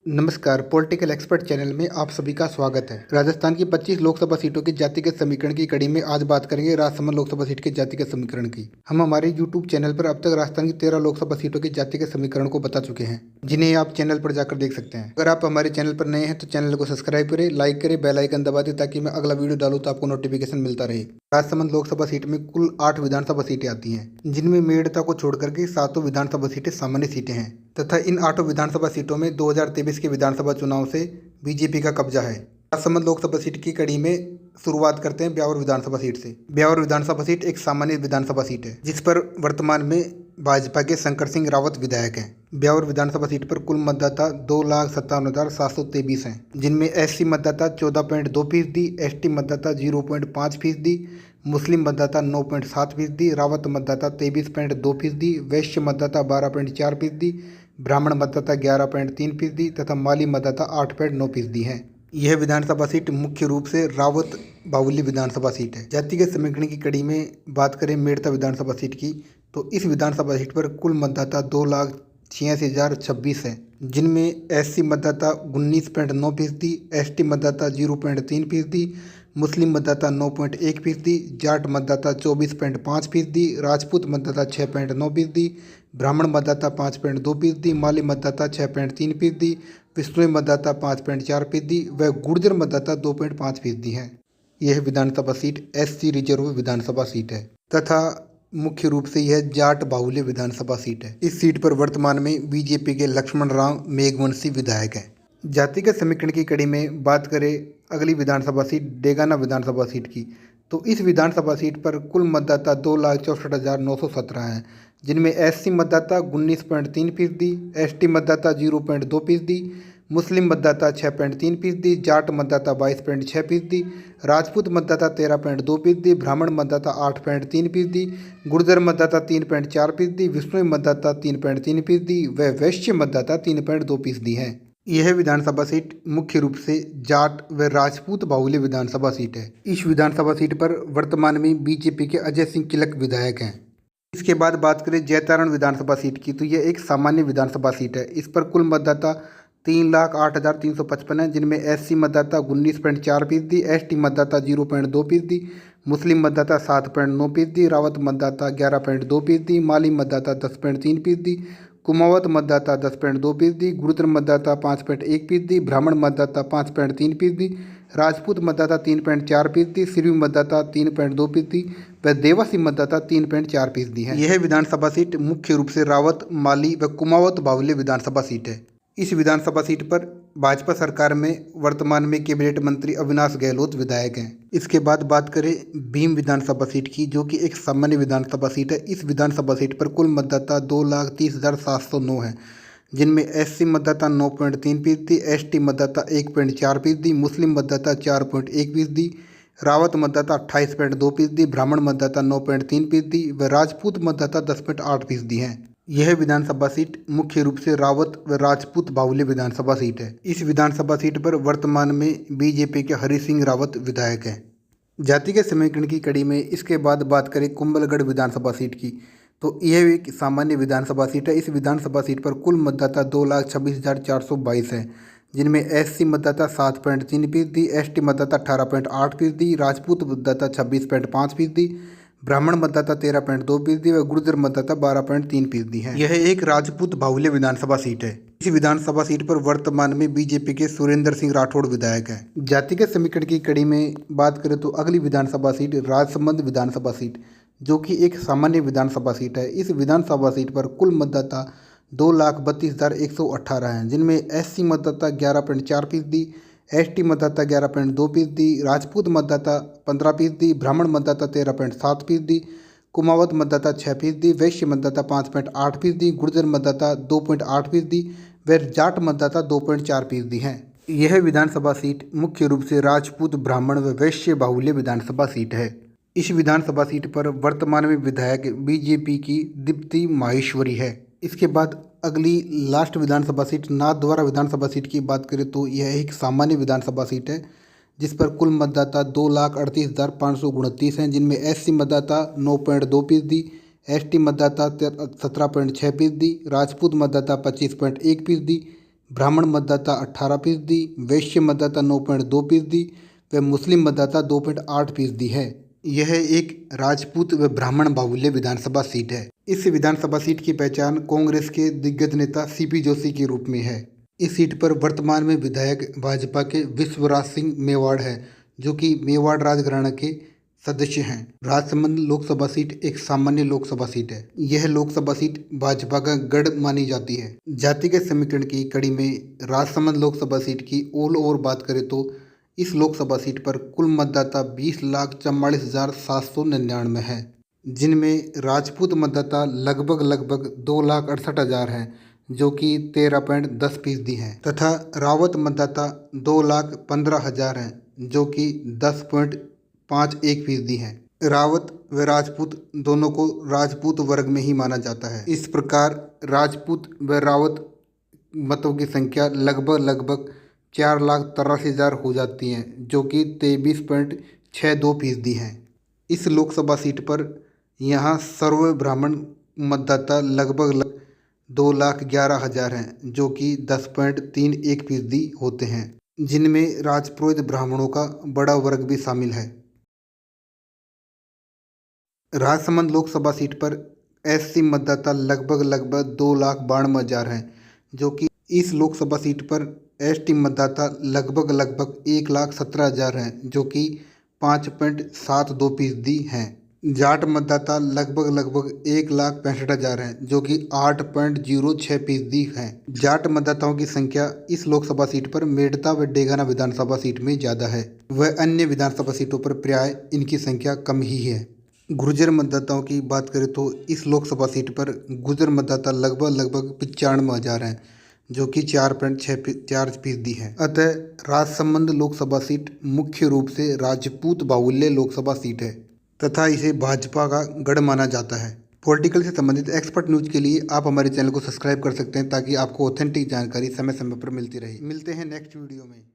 नमस्कार, political expert channel में आप सभी का स्वागत है। राजस्थान की 25 लोकसभा सीटों की जातिगत समीकरण की कड़ी में आज बात करेंगे राजसमंद लोकसभा सीट के जातिगत समीकरण की। हम हमारे यूट्यूब चैनल पर अब तक राजस्थान की 13 लोकसभा सीटों के जातिगत समीकरण को बता चुके हैं, जिन्हें आप चैनल पर जाकर देख सकते हैं। अगर आप हमारे चैनल पर नए हैं तो चैनल को सब्सक्राइब करें, लाइक करें, बेल आइकन दबा दें ताकि मैं अगला वीडियो डालूँ तो आपको नोटिफिकेशन मिलता रहे। राजसमंद लोकसभा सीट में कुल 8 विधानसभा सीटें आती हैं, जिनमें मेड़ता को छोड़कर के 7 विधानसभा सीटें सामान्य सीटें हैं तथा इन 8 विधानसभा सीटों में 2023 के विधानसभा चुनाव से बीजेपी का कब्जा है। राजसमंद लोकसभा सीट की कड़ी में शुरुआत करते हैं ब्यावर विधानसभा सीट से। ब्यावर विधानसभा सीट एक सामान्य विधानसभा सीट है, जिस पर वर्तमान में भाजपा के शंकर सिंह रावत विधायक हैं। ब्यावर विधानसभा सीट पर कुल मतदाता 2,57,723 हैं, जिनमें एससी मतदाता 14.2%, एसटी मतदाता 0.5%, मुस्लिम मतदाता 9.7%, रावत मतदाता 23.2%, वैश्य मतदाता 12.4%, ब्राह्मण मतदाता 11.3% तथा माली मतदाता 8.9% हैं। यह विधानसभा सीट मुख्य रूप से रावत बाहुल्य विधानसभा सीट है। जातिगत समीकरण की कड़ी में बात करें मेड़ता विधानसभा सीट की, तो इस विधानसभा सीट पर कुल मतदाता 2,86,026 हैं, जिनमें एससी मतदाता 19.9%, एसटी मतदाता 0.3%, मुस्लिम मतदाता 9.1%, जाट मतदाता 24.5%, राजपूत मतदाता 6.9%, ब्राह्मण मतदाता 5.2%, माली मतदाता 6.3%, विष्णुई मतदाता 5.4% व गुर्जर मतदाता 2.5% हैं। यह विधानसभा सीट एससी रिजर्व विधानसभा सीट है तथा मुख्य रूप से यह जाट बाहुल्य विधानसभा सीट है। इस सीट पर वर्तमान में बीजेपी के लक्ष्मण राव मेघवंशी विधायक हैं। जातिगत समीकरण की कड़ी में बात करें अगली विधानसभा सीट डेगाना विधानसभा सीट की, तो इस विधानसभा सीट पर कुल मतदाता 2,64,917 हैं, जिनमें एससी मतदाता 19.3%, एसटी मतदाता 0.2%, मुस्लिम मतदाता 6.3%, जाट मतदाता 22.6%, राजपूत मतदाता 13.2%, ब्राह्मण मतदाता 8.3%, गुर्जर मतदाता 3.4%, विष्णुई मतदाता 3.3% व वैश्य मतदाता 3.2% हैं। यह विधानसभा सीट मुख्य रूप से जाट व राजपूत बाहुल्य विधानसभा सीट है। इस विधानसभा सीट पर वर्तमान में बीजेपी के अजय सिंह किलक विधायक हैं। इसके बाद बात करें जैतारण विधानसभा सीट की, तो यह एक सामान्य विधानसभा सीट है। इस पर कुल मतदाता 3,08,355 हैं, जिनमें एससी मतदाता 19.4%, एसटी मतदाता 0.2%, मुस्लिम मतदाता 7.9%, रावत मतदाता 11.2%, माली मतदाता 10.3%, कुमावत मतदाता 10.2%, गुर्जर मतदाता 5.1%, ब्राह्मण मतदाता 5.3%, राजपूत मतदाता 3.4%, सिरवी मतदाता 3.2% व देवासी मतदाता 3.4% है। यह विधानसभा सीट मुख्य रूप से रावत, माली व कुमावत बाहुल्य विधानसभा सीट है। इस विधानसभा सीट पर भाजपा सरकार में वर्तमान में कैबिनेट मंत्री अविनाश गहलोत विधायक हैं। इसके बाद बात करें भीम विधानसभा सीट की, जो कि एक सामान्य विधानसभा सीट है। इस विधानसभा सीट पर कुल मतदाता 2,30,709 हैं, जिनमें एससी मतदाता 9.3%, एसटी मतदाता 1.4%, मुस्लिम मतदाता 4.1%, रावत मतदाता 28.2%, ब्राह्मण मतदाता 9.3% व राजपूत मतदाता 10.8% हैं। यह विधानसभा सीट मुख्य रूप से रावत व राजपूत बाहुल्य विधानसभा सीट है। इस विधानसभा सीट पर वर्तमान में बीजेपी के हरि सिंह रावत विधायक हैं। जातिगत समीकरण की कड़ी में इसके बाद बात करें कुंभलगढ़ विधानसभा सीट की, तो यह एक सामान्य विधानसभा सीट है। इस विधानसभा सीट पर कुल मतदाता 2,26,422 हैं, जिनमें एससी मतदाता 7.3%, एसटी मतदाता 18.8%, राजपूत मतदाता 26.5%, ब्राह्मण मतदाता 13.2% व गुर्जर मतदाता 12.3% है। यह एक राजपूत बाहुल्य विधानसभा सीट है। इस विधानसभा सीट पर वर्तमान में बीजेपी के सुरेंद्र सिंह राठौड़ विधायक हैं। जातिगत समीकरण की कड़ी में बात करें तो अगली विधानसभा सीट राजसमंद विधानसभा सीट, जो कि एक सामान्य विधानसभा सीट है। इस विधानसभा सीट पर कुल मतदाता 2,32,118 हैं, जिनमें एससी मतदाता 11.4%, एसटी मतदाता 11.2%, राजपूत मतदाता 15%, ब्राह्मण मतदाता 13.7%, कुमावत मतदाता 6%, वैश्य मतदाता 5.8%, गुर्जर मतदाता 2.8% व जाट मतदाता 2.4% हैं। यह विधानसभा सीट मुख्य रूप से राजपूत, ब्राह्मण व वैश्य बाहुल्य विधानसभा सीट है। इस विधानसभा सीट पर वर्तमान में विधायक बीजेपी की दीप्ति माहेश्वरी है। इसके बाद अगली लास्ट विधानसभा सीट नाथद्वारा विधानसभा सीट की बात करें तो यह एक सामान्य विधानसभा सीट है, जिस पर कुल मतदाता 2,38,529 हैं, जिनमें एससी मतदाता 9.2%, एसटी मतदाता 17.6%, राजपूत मतदाता 25.1%, ब्राह्मण मतदाता 18%, वैश्य मतदाता 9.2% व मुस्लिम मतदाता 2.8% है। यह एक राजपूत व ब्राह्मण बाहुल्य विधानसभा सीट है। इस विधानसभा सीट की पहचान कांग्रेस के दिग्गज नेता सीपी जोशी के रूप में है। इस सीट पर वर्तमान में विधायक भाजपा के विश्वराज सिंह मेवाड़ है, जो कि मेवाड़ राजघराना के सदस्य हैं। राजसमंद लोकसभा सीट एक सामान्य लोकसभा सीट है। यह लोकसभा सीट भाजपा का गढ़ मानी जाती है। जातिगत समीकरण की कड़ी में राजसमंद लोकसभा सीट की ऑल ओवर बात करें तो इस लोकसभा सीट पर कुल मतदाता 20,44,799 है, जिनमें राजपूत मतदाता लगभग 2,68,000 हैं, जो कि 13.10% हैं, तथा रावत मतदाता 2,15,000 हैं, जो कि 10.51% हैं। रावत व राजपूत दोनों को राजपूत वर्ग में ही माना जाता है। इस प्रकार राजपूत व रावत मतों की संख्या लगभग 4,83,000 हो जाती हैं, जो कि 23.62% हैं। इस लोकसभा सीट पर यहाँ सर्व ब्राह्मण मतदाता लगभग 2,11,000 हैं, जो कि 10.31% होते हैं, जिनमें राजपुरोहित ब्राह्मणों का बड़ा वर्ग भी शामिल है। राजसमंद लोकसभा सीट पर एससी मतदाता लगभग 2,92,000 हैं, जो कि इस लोकसभा सीट पर एसटी मतदाता लगभग 1,17,000 हैं, जो कि 5.72% हैं। जाट मतदाता लगभग 1,65,000 हैं, जो कि 8.06% हैं। जाट मतदाताओं की संख्या इस लोकसभा सीट पर मेड़ता व डेगाना विधानसभा सीट में ज़्यादा है। वह अन्य विधानसभा सीटों पर प्राय इनकी संख्या कम ही है। गुर्जर मतदाताओं की बात करें तो इस लोकसभा सीट पर गुर्जर मतदाता लगभग 95,000 हैं, जो कि 4.64% है। अतः राजसमंद लोकसभा सीट मुख्य रूप से राजपूत बाहुल्य लोकसभा सीट है तथा इसे भाजपा का गढ़ माना जाता है। पॉलिटिकल से संबंधित एक्सपर्ट न्यूज के लिए आप हमारे चैनल को सब्सक्राइब कर सकते हैं, ताकि आपको ऑथेंटिक जानकारी समय समय पर मिलती रहे। मिलते हैं नेक्स्ट वीडियो में।